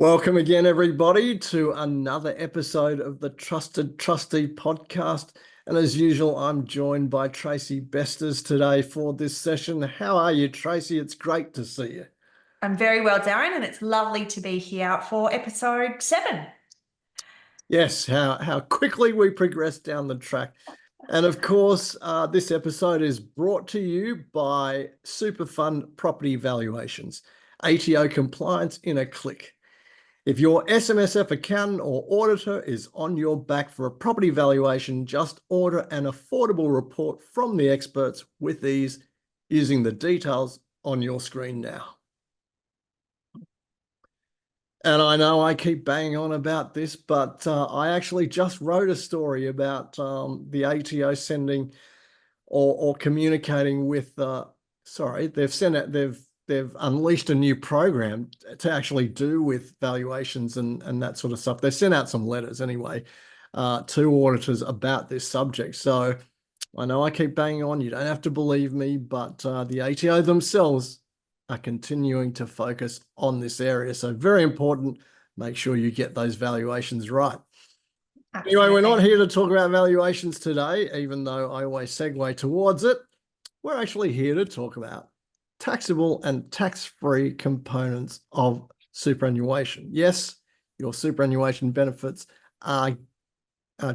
Welcome again, everybody, to another episode of the Trusted Trustee podcast. And as usual, I'm joined by Tracey Besters today for this session. How are you, Tracey? It's great to see you. I'm very well, Darin, and it's lovely to be here for episode 7. Yes, how quickly we progress down the track. And of course, this episode is brought to you by Superfund Property Valuations, ATO compliance in a click. If your SMSF accountant or auditor is on your back for a property valuation, just order an affordable report from the experts with ease using the details on your screen now. And I know I keep banging on about this, but I actually just wrote a story about the ATO sending or communicating with, they've unleashed a new program to actually do with valuations and that sort of stuff. They sent out some letters anyway to auditors about this subject. So I know I keep banging on. You don't have to believe me, but the ATO themselves are continuing to focus on this area. So very important. Make sure you get those valuations right. Absolutely. Anyway, we're not here to talk about valuations today, even though I always segue towards it. We're actually here to talk about taxable and tax-free components of superannuation. Yes, your superannuation benefits are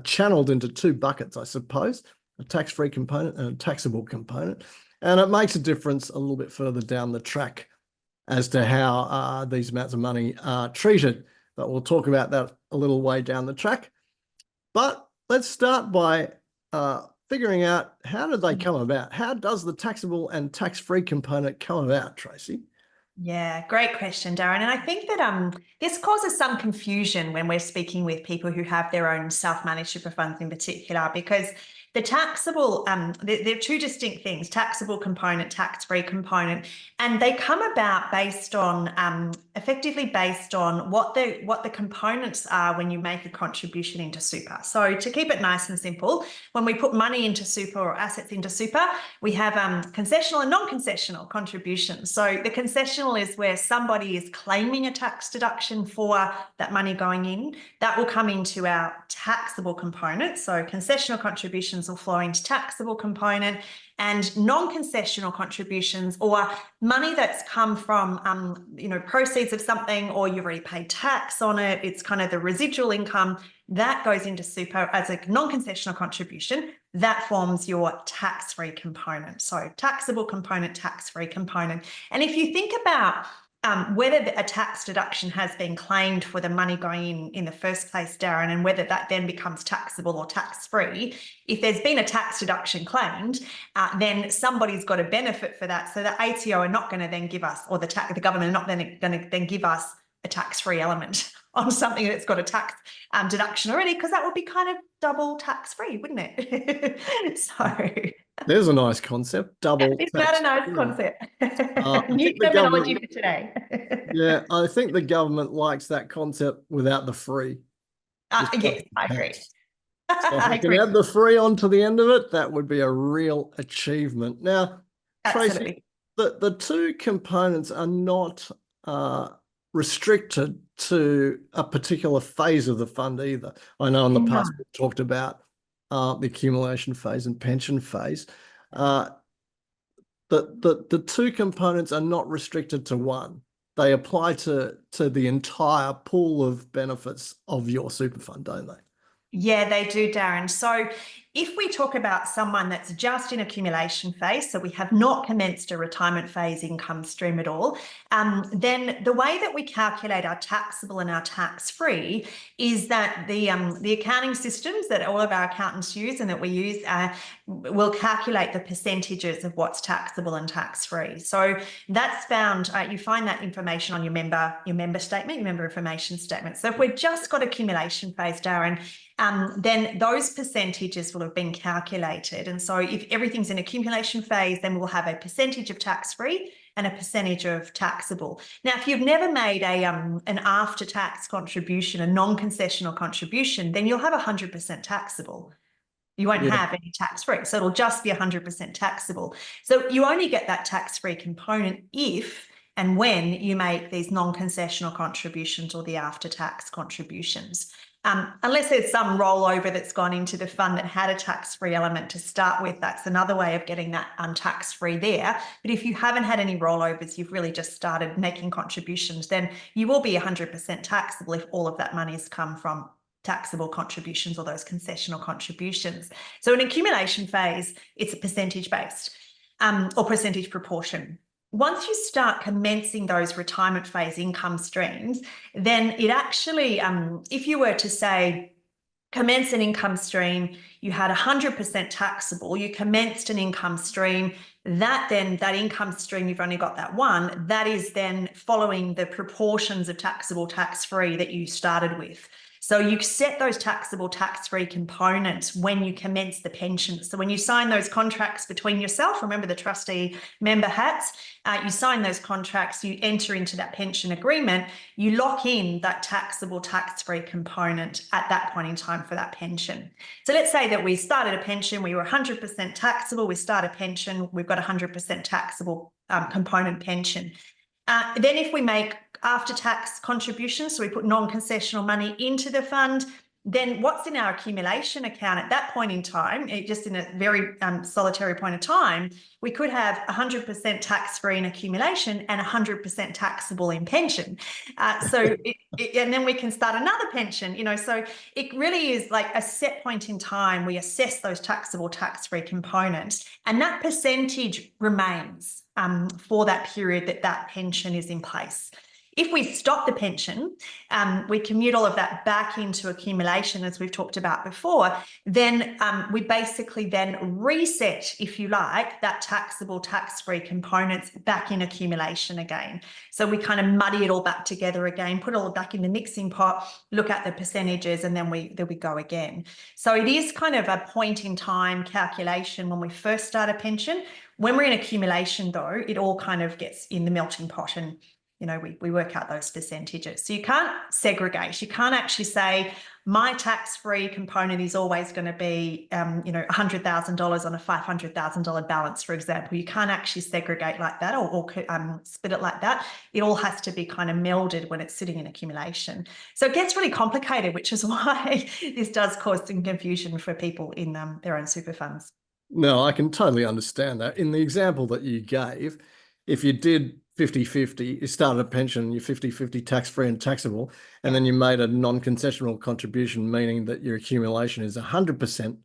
channeled into two buckets, I suppose, a tax-free component and a taxable component. And it makes a difference a little bit further down the track as to how these amounts of money are treated. But we'll talk about that a little way down the track. But let's start by figuring out, how did they come about? How does the taxable and tax-free component come about, Tracey? Yeah, great question, Darin. And I think that this causes some confusion when we're speaking with people who have their own self-managed super funds in particular, because the taxable, there are two distinct things: taxable component, tax-free component, and they come about based on, effectively based on what the components are when you make a contribution into super. So to keep it nice and simple, when we put money into super or assets into super, we have concessional and non-concessional contributions. So the concessional is where somebody is claiming a tax deduction for that money going in. That will come into our taxable component. So concessional contributions will flow into taxable component, and non-concessional contributions, or money that's come from proceeds of something, or you've already paid tax on it, it's kind of the residual income, that goes into super as a non-concessional contribution. That forms your tax-free component. So taxable component, tax-free component. And if you think about whether a tax deduction has been claimed for the money going in the first place, Darin, and whether that then becomes taxable or tax-free, if there's been a tax deduction claimed, then somebody's got a benefit for that. So the ATO are not going to then give us, or the government are not going to then give us a tax-free element on something that's got a tax deduction already, because that would be kind of double tax-free, wouldn't it? So there's a nice concept, double. It's not a nice concept. New terminology for today. Yeah, I think the government likes that concept without the free. Yes, I agree. So if we can add the free onto the end of it, that would be a real achievement. Now, Tracey, the two components are not restricted to a particular phase of the fund either. I know in the past we've talked about the accumulation phase and pension phase. The two components are not restricted to one. They apply to the entire pool of benefits of your super fund, don't they? Yeah, they do, Darin. So if we talk about someone that's just in accumulation phase, so we have not commenced a retirement phase income stream at all, then the way that we calculate our taxable and our tax-free is that the accounting systems that all of our accountants use and that we use will calculate the percentages of what's taxable and tax-free. So that's found, you find that information on your member statement, your member information statement. So if we've just got accumulation phase, Darin, then those percentages will have been calculated. And so if everything's in accumulation phase, then we'll have a percentage of tax-free and a percentage of taxable. Now, if you've never made an after-tax contribution, a non-concessional contribution, then you'll have 100% taxable. You won't have any tax-free. So it'll just be 100% taxable. So you only get that tax-free component if and when you make these non-concessional contributions or the after-tax contributions. Unless there's some rollover that's gone into the fund that had a tax-free element to start with, that's another way of getting that tax-free there. But if you haven't had any rollovers, you've really just started making contributions, then you will be 100% taxable if all of that money's come from taxable contributions or those concessional contributions. So in accumulation phase, it's a percentage based or percentage proportion. Once you start commencing those retirement phase income streams, then it actually, if you were to say, commence an income stream, you had 100% taxable, you commenced an income stream, that income stream, you've only got that one, that is then following the proportions of taxable tax-free that you started with. So you set those taxable tax-free components when you commence the pension. So when you sign those contracts between yourself, remember the trustee member hats, you sign those contracts, you enter into that pension agreement, you lock in that taxable tax-free component at that point in time for that pension. So let's say that we started a pension, we were 100% taxable, we start a pension, we've got 100% taxable component pension. Then if we make after-tax contributions, so we put non-concessional money into the fund, then what's in our accumulation account at that point in time, just in a very solitary point of time, we could have 100% tax-free in accumulation and 100% taxable in pension. And then we can start another pension, so it really is like a set point in time. We assess those taxable tax-free components, and that percentage remains for that period that pension is in place. If we stop the pension, we commute all of that back into accumulation, as we've talked about before, then we basically then reset, if you like, that taxable tax-free components back in accumulation again. So we kind of muddy it all back together again, put it all back in the mixing pot, look at the percentages, and then we go again. So it is kind of a point in time calculation when we first start a pension. When we're in accumulation, though, it all kind of gets in the melting pot, and we work out those percentages. So you can't segregate. You can't actually say my tax-free component is always going to be, $100,000 on a $500,000 balance, for example. You can't actually segregate like that or split it like that. It all has to be kind of melded when it's sitting in accumulation. So it gets really complicated, which is why this does cause some confusion for people in their own super funds. No, I can totally understand that. In the example that you gave, if you did 50-50, you started a pension, you're 50-50 tax-free and taxable, and then you made a non-concessional contribution, meaning that your accumulation is 100%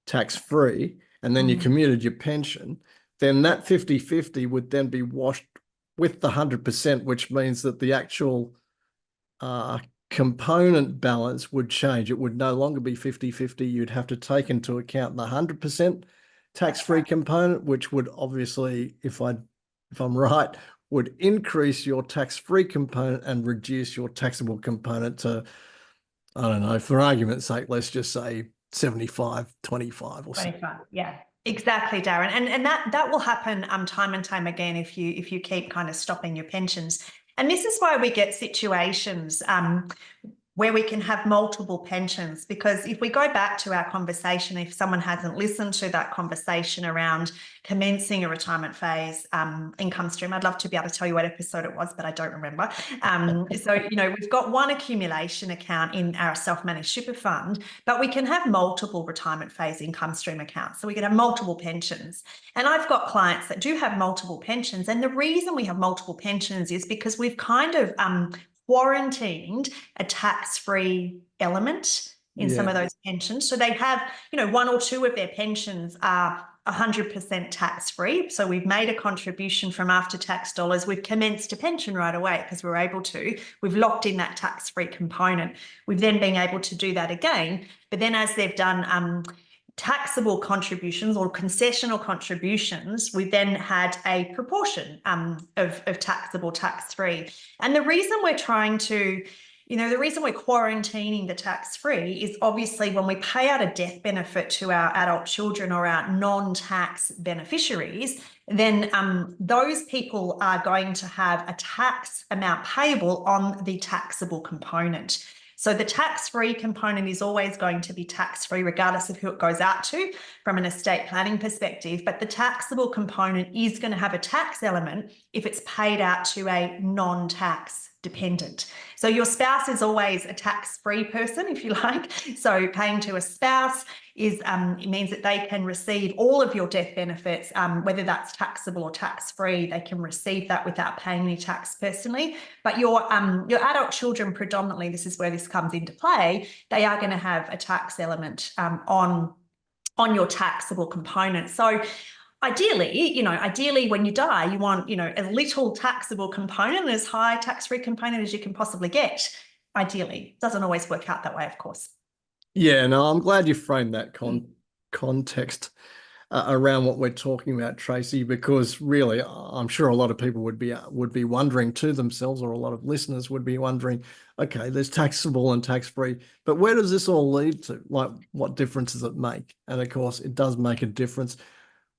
tax-free, and then you commuted your pension, then that 50-50 would then be washed with the 100%, which means that the actual component balance would change. It would no longer be 50-50. You'd have to take into account the 100% tax-free component, which would obviously, if I'm right, would increase your tax-free component and reduce your taxable component to, I don't know, for argument's sake, let's just say 75-25 or something. 25, yeah. Exactly, Darin. And that will happen time and time again if you keep kind of stopping your pensions. And this is why we get situations where we can have multiple pensions, because if we go back to our conversation, if someone hasn't listened to that conversation around commencing a retirement phase income stream, I'd love to be able to tell you what episode it was, but I don't remember. So, we've got one accumulation account in our self-managed super fund, but we can have multiple retirement phase income stream accounts. So we can have multiple pensions. And I've got clients that do have multiple pensions. And the reason we have multiple pensions is because we've kind of quarantined a tax-free element in some of those pensions. So they have, one or two of their pensions are 100% tax-free. So we've made a contribution from after-tax dollars. We've commenced a pension right away because we're able to. We've locked in that tax-free component. We've then been able to do that again. But then as they've done taxable contributions or concessional contributions, we then had a proportion of taxable tax-free. And the reason we're quarantining the tax-free is obviously when we pay out a death benefit to our adult children or our non-tax beneficiaries, then those people are going to have a tax amount payable on the taxable component. So the tax-free component is always going to be tax-free regardless of who it goes out to from an estate planning perspective. But the taxable component is going to have a tax element if it's paid out to a non-tax dependent. So your spouse is always a tax-free person, if you like. So paying to a spouse is it means that they can receive all of your death benefits, whether that's taxable or tax-free. They can receive that without paying any tax personally. But your adult children, predominantly, this is where this comes into play. They are going to have a tax element on your taxable component. So ideally, when you die, you want, as little taxable component and as high tax-free component as you can possibly get. Ideally, it doesn't always work out that way, of course. Yeah, no, I'm glad you framed that context around what we're talking about, Tracey, because really, I'm sure a lot of people would be wondering to themselves, or a lot of listeners would be wondering, okay, there's taxable and tax-free, but where does this all lead to? Like, what difference does it make? And of course, it does make a difference.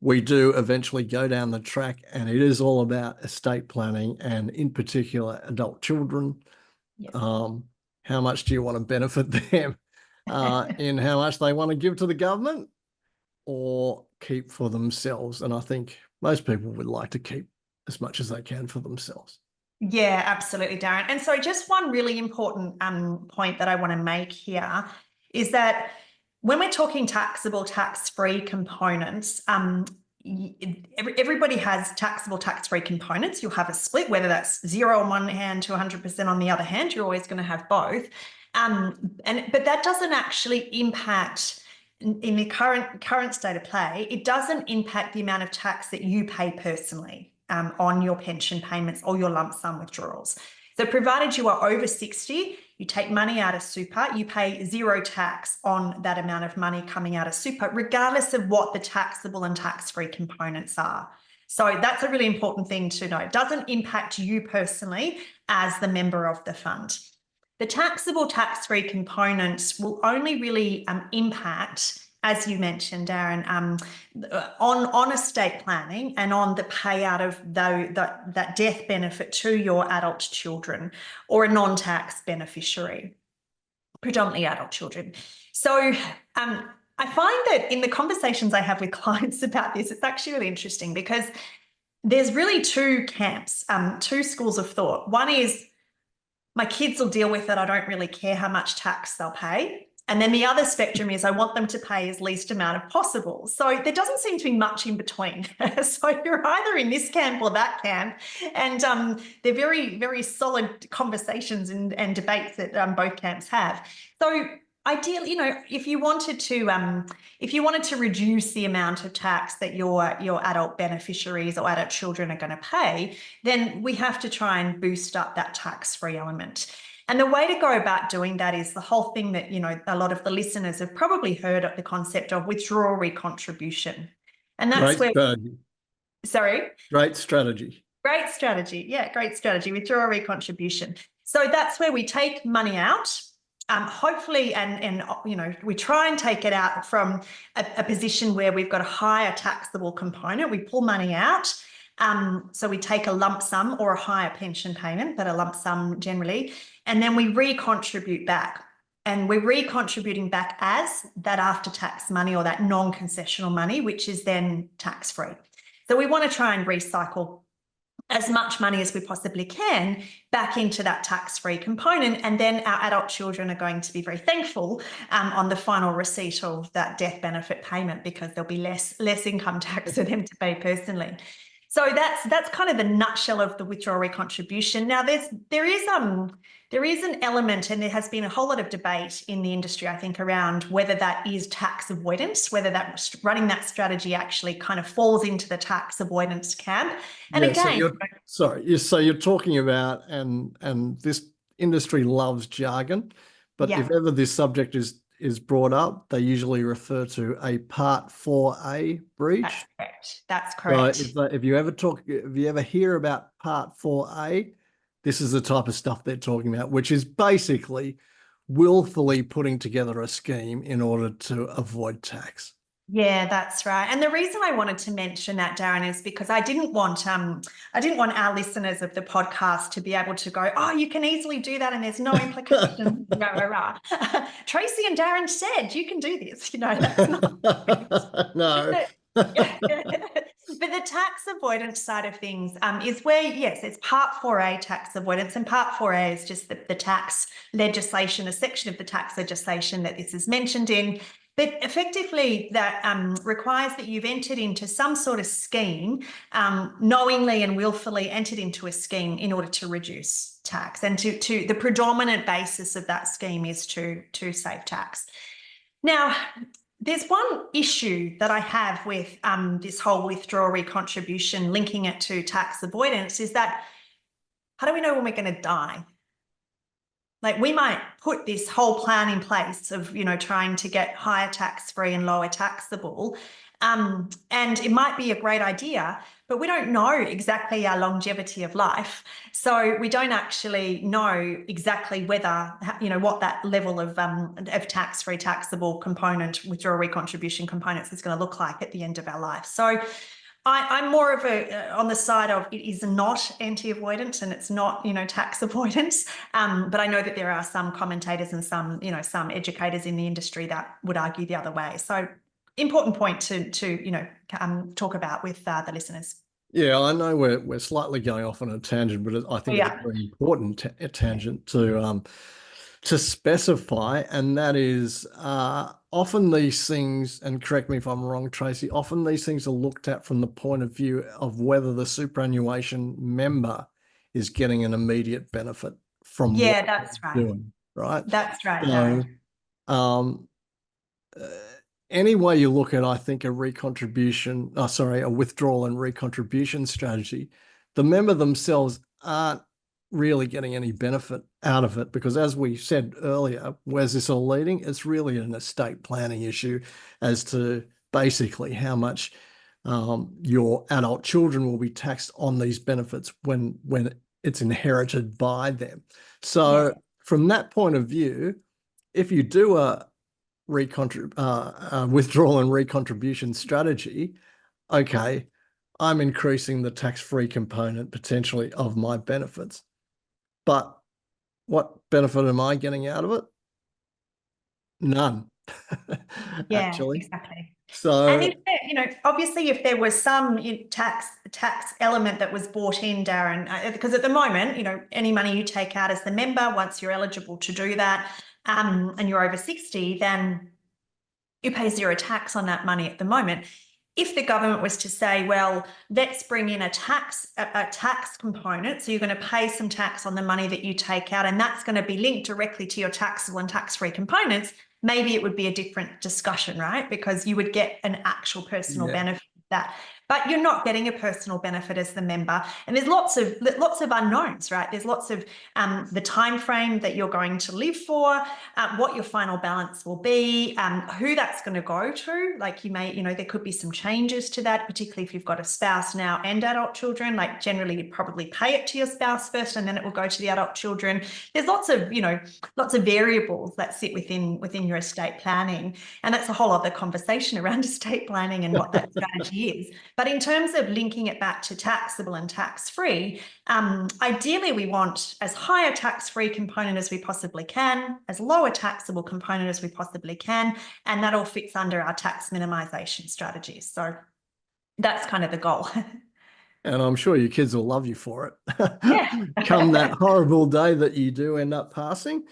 We do eventually go down the track, and it is all about estate planning, and in particular, adult children. Yes. How much do you want to benefit them in how much they want to give to the government or keep for themselves? And I think most people would like to keep as much as they can for themselves. Yeah, absolutely, Darin. And so just one really important point that I want to make here is that when we're talking taxable, tax-free components, everybody has taxable, tax-free components. You'll have a split, whether that's 0 on one hand to 100% on the other hand. You're always going to have both. But that doesn't actually impact, in the current state of play, it doesn't impact the amount of tax that you pay personally on your pension payments or your lump sum withdrawals. So provided you are over 60, you take money out of super, you pay 0 tax on that amount of money coming out of super, regardless of what the taxable and tax-free components are. So that's a really important thing to know. It doesn't impact you personally as the member of the fund. The taxable, tax-free components will only really impact, as you mentioned, Darin, on estate planning and on the payout of that death benefit to your adult children or a non-tax beneficiary, predominantly adult children. So I find that in the conversations I have with clients about this, it's actually really interesting because there's really two camps, two schools of thought. One is, my kids will deal with it. I don't really care how much tax they'll pay. And then the other spectrum is, I want them to pay as least amount of possible. So there doesn't seem to be much in between. So you're either in this camp or that camp. And they're very, very solid conversations and debates that both camps have. So ideally, if you wanted to reduce the amount of tax that your adult beneficiaries or adult children are going to pay, then we have to try and boost up that tax-free element. And the way to go about doing that is the whole thing that, a lot of the listeners have probably heard of, the concept of withdrawal recontribution. And that's Great where, strategy. sorry? Great strategy. Great strategy. Yeah, great strategy. Withdrawal recontribution. So that's where we take money out. Hopefully, and we try and take it out from a position where we've got a higher taxable component. We pull money out. So we take a lump sum or a higher pension payment, but a lump sum generally, and then we recontribute back. And we're recontributing back as that after-tax money or that non-concessional money, which is then tax-free. So we want to try and recycle as much money as we possibly can back into that tax-free component. And then our adult children are going to be very thankful on the final receipt of that death benefit payment, because there'll be less income tax for them to pay personally. So that's kind of the nutshell of the withdrawal recontribution. Now there is an element, and there has been a whole lot of debate in the industry, I think, around whether that is tax avoidance, whether that running that strategy actually kind of falls into the tax avoidance camp. And yeah, again, so you're talking about, and this industry loves jargon, but yeah, if ever this subject is brought up, they usually refer to a Part 4A breach. That's correct. So if you ever hear about Part 4A, this is the type of stuff they're talking about, which is basically willfully putting together a scheme in order to avoid tax. Yeah, that's right. And the reason I wanted to mention that, Darin, is because I didn't want our listeners of the podcast to be able to go, oh, you can easily do that and there's no implications. Rah, rah, rah. Tracy and Darin said you can do this. That's not No. but the tax avoidance side of things is where, yes, it's Part 4A tax avoidance, and Part 4A is just the tax legislation, a section of the tax legislation that this is mentioned in. But effectively, that requires that you've entered into some sort of scheme, knowingly and willfully entered into a scheme in order to reduce tax. And to the predominant basis of that scheme is to save tax. Now, there's one issue that I have with this whole withdrawal recontribution, linking it to tax avoidance, is that how do we know when we're going to die? Like, we might put this whole plan in place of, trying to get higher tax-free and lower taxable. And it might be a great idea, but we don't know exactly our longevity of life. So we don't actually know exactly whether, what that level of tax-free taxable component, withdrawal recontribution components is going to look like at the end of our life. So I'm more of on the side of it is not anti-avoidance and it's not, tax avoidance. But I know that there are some commentators and some educators in the industry that would argue the other way. So important point to talk about with the listeners. Yeah, I know we're slightly going off on a tangent, but I think it's a very important tangent to specify, and that is often these things, and correct me if I'm wrong, Tracy, often these things are looked at from the point of view of whether the superannuation member is getting an immediate benefit from what that's they're right. doing, right? That's right, So, Darin. uh, any way you look at, I think, a withdrawal and recontribution strategy, the member themselves aren't really getting any benefit out of it because, as we said earlier, where's this all leading? It's really an estate planning issue as to basically how much your adult children will be taxed on these benefits when it's inherited by them. So, from that point of view, if you do a withdrawal and recontribution strategy, okay, I'm increasing the tax-free component potentially of my benefits. But what benefit am I getting out of it? None, actually. Exactly. So, and if there, obviously, if there was some tax element that was brought in, Darin, because at the moment, any money you take out as the member, once you're eligible to do that, and you're over 60, then you pay zero tax on that money at the moment. If the government was to say, well, let's bring in a tax component, so you're going to pay some tax on the money that you take out, and that's going to be linked directly to your taxable and tax-free components, maybe it would be a different discussion, right? Because you would get an actual personal benefit of that. But you're not getting a personal benefit as the member. And there's lots of unknowns, right? There's lots of the time frame that you're going to live for, what your final balance will be, who that's going to go to. Like, you may, there could be some changes to that, particularly if you've got a spouse now and adult children. Like, generally, you'd probably pay it to your spouse first and then it will go to the adult children. There's lots of variables that sit within your estate planning. And that's a whole other conversation around estate planning and what that strategy is. But in terms of linking it back to taxable and tax-free, ideally we want as high a tax-free component as we possibly can, as low a taxable component as we possibly can, and that all fits under our tax minimisation strategies. So that's kind of the goal. and I'm sure your kids will love you for it. Come that horrible day that you do end up passing,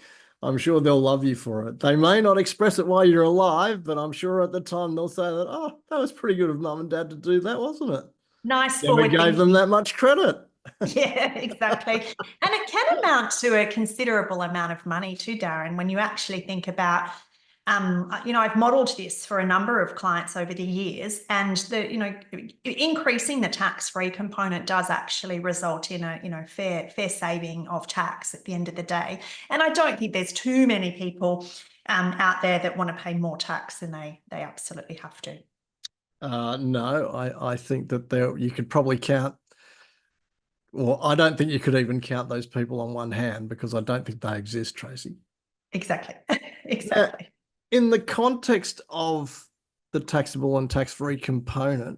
I'm sure they'll love you for it. They may not express it while you're alive, but I'm sure at the time they'll say that, oh, that was pretty good of mum and dad to do that, wasn't it? Nice Never forward gave thinking. them that much credit. Yeah, exactly. And it can amount to a considerable amount of money too, Darin, when you actually think about, I've modelled this for a number of clients over the years, and increasing the tax-free component does actually result in a fair saving of tax at the end of the day. And I don't think there's too many people out there that want to pay more tax than they absolutely have to. No, I think that you could probably count. Well, I don't think you could even count those people on one hand because I don't think they exist, Tracy. Exactly. Exactly. In the context of the taxable and tax-free component,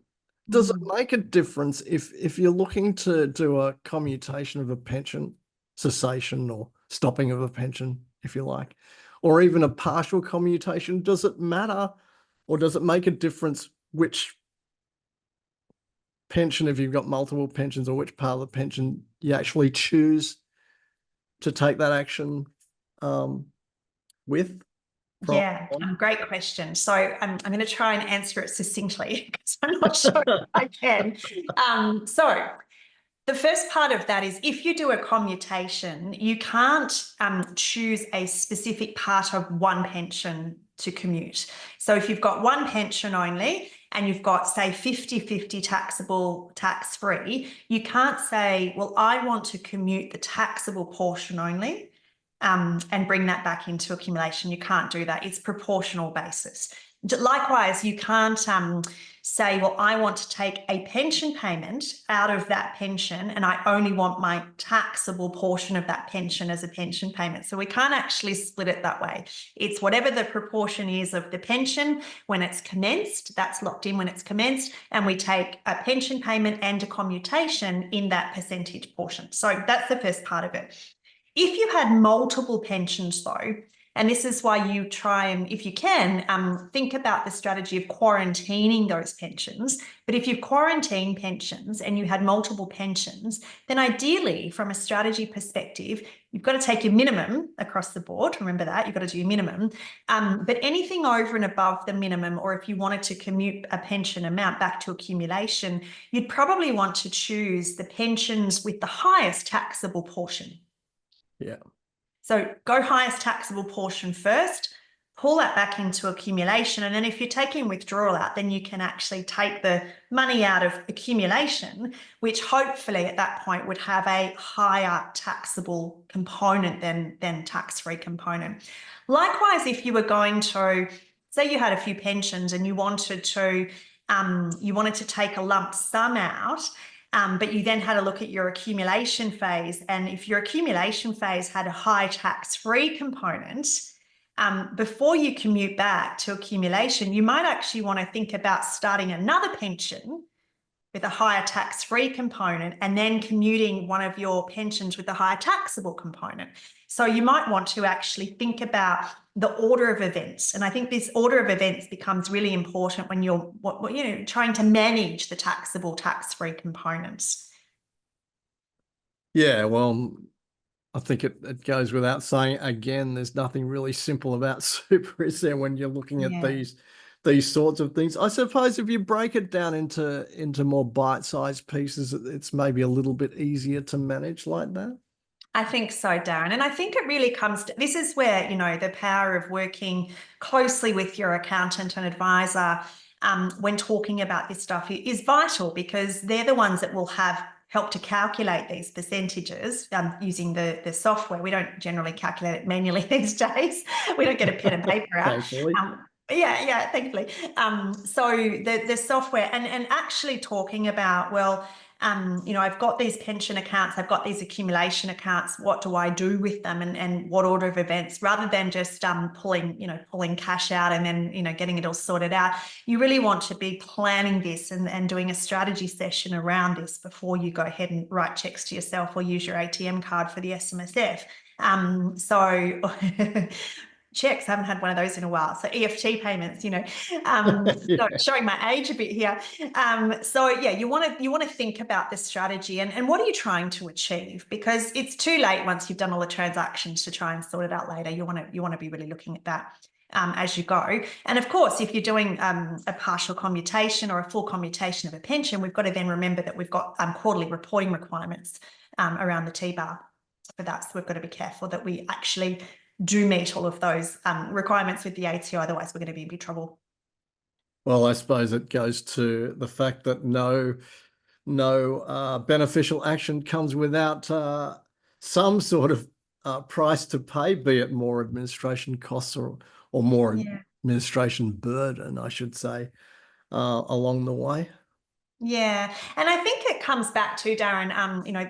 does it Mm. make a difference if you're looking to do a commutation of a pension, cessation or stopping of a pension, if you like, or even a partial commutation? Does it matter, or does it make a difference which pension, if you've got multiple pensions, or which part of the pension you actually choose to take that action with? Yeah, great question. So I'm going to try and answer it succinctly because I'm not sure if I can. So the first part of that is if you do a commutation, you can't choose a specific part of one pension to commute. So if you've got one pension only and you've got, say, 50-50 taxable, tax-free, you can't say, well, I want to commute the taxable portion only and bring that back into accumulation. You can't do that. It's proportional basis. Likewise, you can't say, well, I want to take a pension payment out of that pension and I only want my taxable portion of that pension as a pension payment. So we can't actually split it that way. It's whatever the proportion is of the pension when it's commenced, that's locked in when it's commenced, and we take a pension payment and a commutation in that percentage portion. So that's the first part of it. If you had multiple pensions though, and this is why you try and, if you can, think about the strategy of quarantining those pensions. But if you've quarantined pensions and you had multiple pensions, then ideally, from a strategy perspective, you've got to take your minimum across the board. Remember that, you've got to do your minimum. But anything over and above the minimum, or if you wanted to commute a pension amount back to accumulation, you'd probably want to choose the pensions with the highest taxable portion. Yeah. So go highest taxable portion first, pull that back into accumulation. And then if you're taking withdrawal out, then you can actually take the money out of accumulation, which hopefully at that point would have a higher taxable component than tax-free component. Likewise, if you were going to, say you had a few pensions and you wanted to take a lump sum out, but you then had a look at your accumulation phase. And if your accumulation phase had a high tax-free component, before you commute back to accumulation, you might actually want to think about starting another pension with a higher tax-free component and then commuting one of your pensions with a higher taxable component. So you might want to actually think about the order of events. And I think this order of events becomes really important when you're trying to manage the taxable, tax-free components. Yeah, well, I think it goes without saying, again, there's nothing really simple about super, is there, when you're looking at these sorts of things. I suppose if you break it down into more bite-sized pieces, it's maybe a little bit easier to manage like that. I think so, Darin. And I think it really comes to, this is where, the power of working closely with your accountant and advisor when talking about this stuff is vital, because they're the ones that will have help to calculate these percentages using the software. We don't generally calculate it manually these days. We don't get a pen and paper out. Thankfully. Yeah, thankfully. So the software and actually talking about, well, I've got these pension accounts, I've got these accumulation accounts, what do I do with them, and what order of events, rather than just pulling cash out and then, getting it all sorted out. You really want to be planning this and doing a strategy session around this before you go ahead and write checks to yourself or use your ATM card for the SMSF. So checks, haven't had one of those in a while. So EFT payments, Yeah. showing my age a bit here. So yeah, you want to think about the strategy and what are you trying to achieve? Because it's too late once you've done all the transactions to try and sort it out later. You want to be really looking at that as you go. And of course, if you're doing a partial commutation or a full commutation of a pension, we've got to then remember that we've got quarterly reporting requirements around the T-bar for that. So we've got to be careful that we actually do meet all of those requirements with the ATO, otherwise we're going to be in big trouble. Well, I suppose it goes to the fact that no beneficial action comes without some sort of price to pay, be it more administration costs or more administration burden, I should say, along the way. Yeah, and I think it comes back to Darin.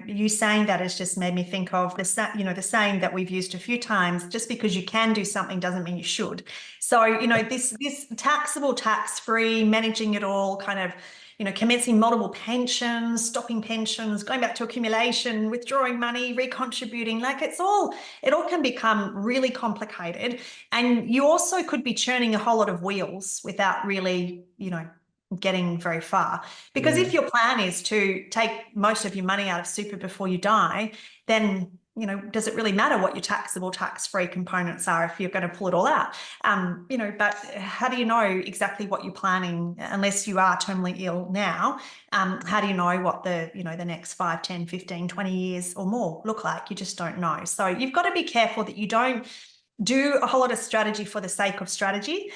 You saying that has just made me think of the saying that we've used a few times. Just because you can do something doesn't mean you should. So, this taxable, tax-free, managing it all, kind of, commencing multiple pensions, stopping pensions, going back to accumulation, withdrawing money, recontributing. Like it all can become really complicated, and you also could be churning a whole lot of wheels without really, getting very far. Because Yeah. if your plan is to take most of your money out of super before you die, then does it really matter what your taxable, tax-free components are if you're going to pull it all out? But how do you know exactly what you're planning unless you are terminally ill now? How do you know what the next 5, 10, 15, 20 years or more look like? You just don't know. So you've got to be careful that you don't do a whole lot of strategy for the sake of strategy.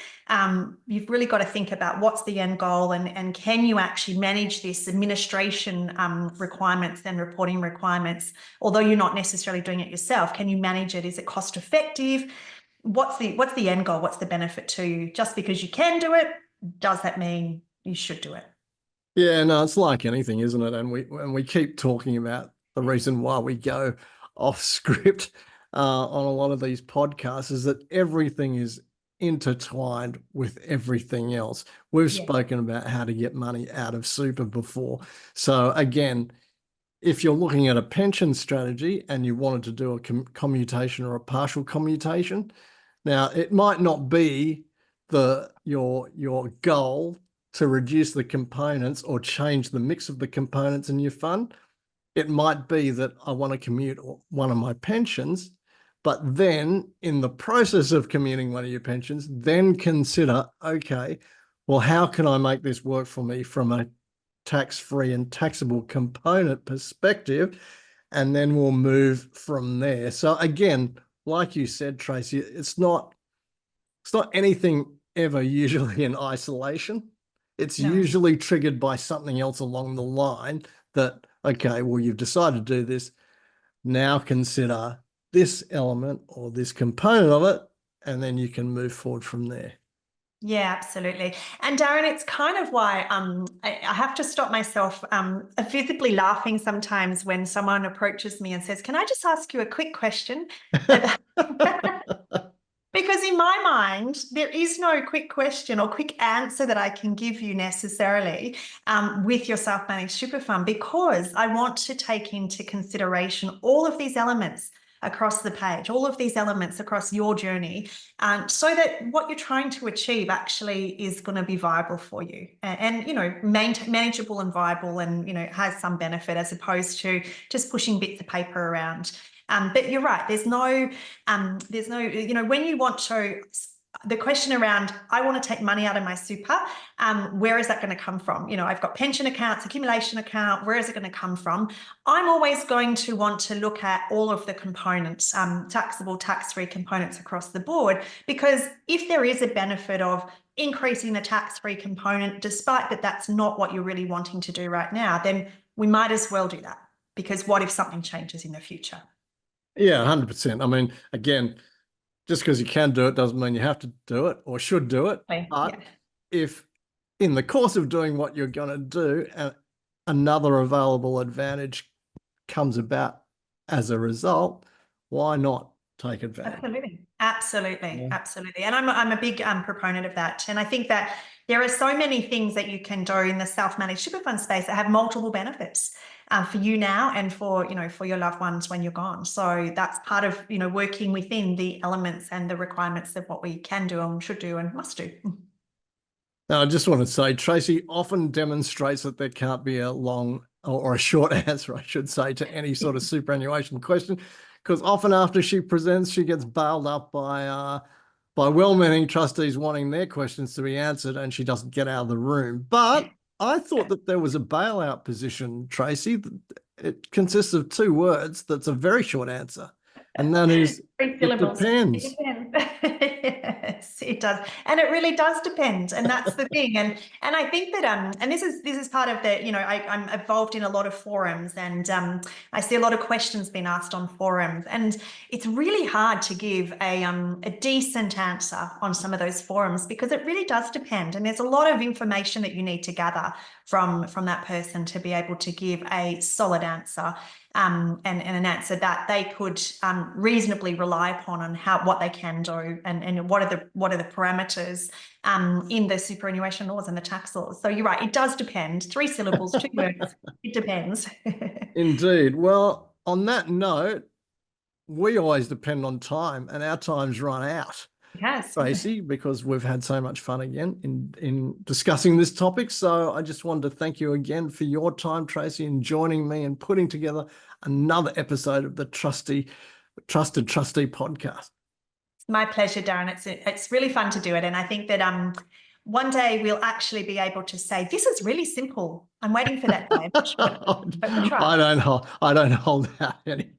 You've really got to think about what's the end goal, and can you actually manage this administration requirements and reporting requirements, although you're not necessarily doing it yourself. Can you manage it? Is it cost effective? What's the end goal? What's the benefit to you? Just because you can do it, does that mean you should do it? Yeah, no, it's like anything, isn't it? And we keep talking about the reason why we go off script on a lot of these podcasts is that everything is intertwined with everything else. We've Yeah. spoken about how to get money out of super before. So again, if you're looking at a pension strategy and you wanted to do a commutation or a partial commutation, now it might not be your goal to reduce the components or change the mix of the components in your fund. It might be that I want to commute one of my pensions, but then in the process of commuting one of your pensions, then consider, okay, well, how can I make this work for me from a tax-free and taxable component perspective? And then we'll move from there. So again, like you said, Tracey, it's not anything ever usually in isolation. It's No. usually triggered by something else along the line that, okay, well, you've decided to do this. Now consider this element or this component of it, and then you can move forward from there. Yeah, absolutely. And Darin, it's kind of why I have to stop myself physically laughing sometimes when someone approaches me and says, "Can I just ask you a quick question about?" Because in my mind, there is no quick question or quick answer that I can give you necessarily with your self-managed super fund, because I want to take into consideration all of these elements across the page, all of these elements across your journey, so that what you're trying to achieve actually is going to be viable for you, and manageable and viable, and has some benefit, as opposed to just pushing bits of paper around. But you're right. There's no, when you want to, the question around, I want to take money out of my super, where is that going to come from? I've got pension accounts, accumulation account, where is it going to come from? I'm always going to want to look at all of the components, taxable, tax-free components across the board, because if there is a benefit of increasing the tax-free component, despite that's not what you're really wanting to do right now, then we might as well do that, because what if something changes in the future? Yeah, 100%. I mean, again, just because you can do it doesn't mean you have to do it or should do it. Okay. But Yeah. if in the course of doing what you're going to do, another available advantage comes about as a result, why not take advantage? Absolutely. Absolutely. Yeah. Absolutely. And I'm a big proponent of that. And I think that there are so many things that you can do in the self-managed super fund space that have multiple benefits for you now, and for your loved ones when you're gone. So that's part of, working within the elements and the requirements of what we can do and should do and must do. Now, I just want to say, Tracey often demonstrates that there can't be a long or a short answer, I should say, to any sort of superannuation question, because often after she presents, she gets bailed up by well-meaning trustees wanting their questions to be answered, and she doesn't get out of the room. But I thought that there was a bailout position, Tracey. It consists of two words. That's a very short answer. And that is, Three it syllables. depends. It depends. Yes, it does. And it really does depend. And that's the thing. And I think that and this is part of the, I'm involved in a lot of forums, and I see a lot of questions being asked on forums. And it's really hard to give a decent answer on some of those forums, because it really does depend. And there's a lot of information that you need to gather from that person to be able to give a solid answer. And an answer that they could reasonably rely upon on what they can do, and what are the parameters in the superannuation laws and the tax laws. So you're right, it does depend. 3 syllables, 2 words. It depends. Indeed. Well, on that note, we always depend on time, and our time's run out. Yes. Tracey, because we've had so much fun again in discussing this topic. So I just wanted to thank you again for your time, Tracey, and joining me and putting together another episode of the Trusted Trustee podcast. It's my pleasure, Darin. It's really fun to do it. And I think that one day we'll actually be able to say, this is really simple. I'm waiting for that day. I don't hold out any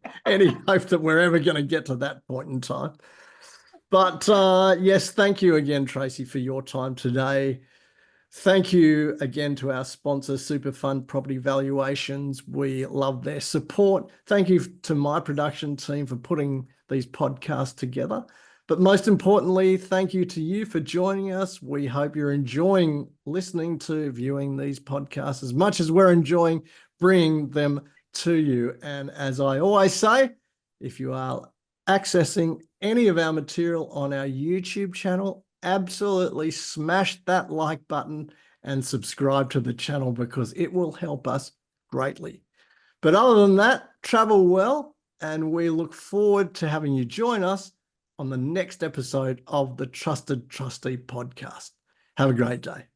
hope that we're ever going to get to that point in time. But yes, thank you again, Tracey, for your time today. Thank you again to our sponsor, Superfund Property Valuations. We love their support. Thank you to my production team for putting these podcasts together. But most importantly, thank you to you for joining us. We hope you're enjoying listening to, viewing these podcasts as much as we're enjoying bringing them to you. And as I always say, if you are accessing any of our material on our YouTube channel, absolutely smash that like button and subscribe to the channel, because it will help us greatly. But other than that, travel well, and we look forward to having you join us on the next episode of the Trusted Trustee podcast. Have a great day.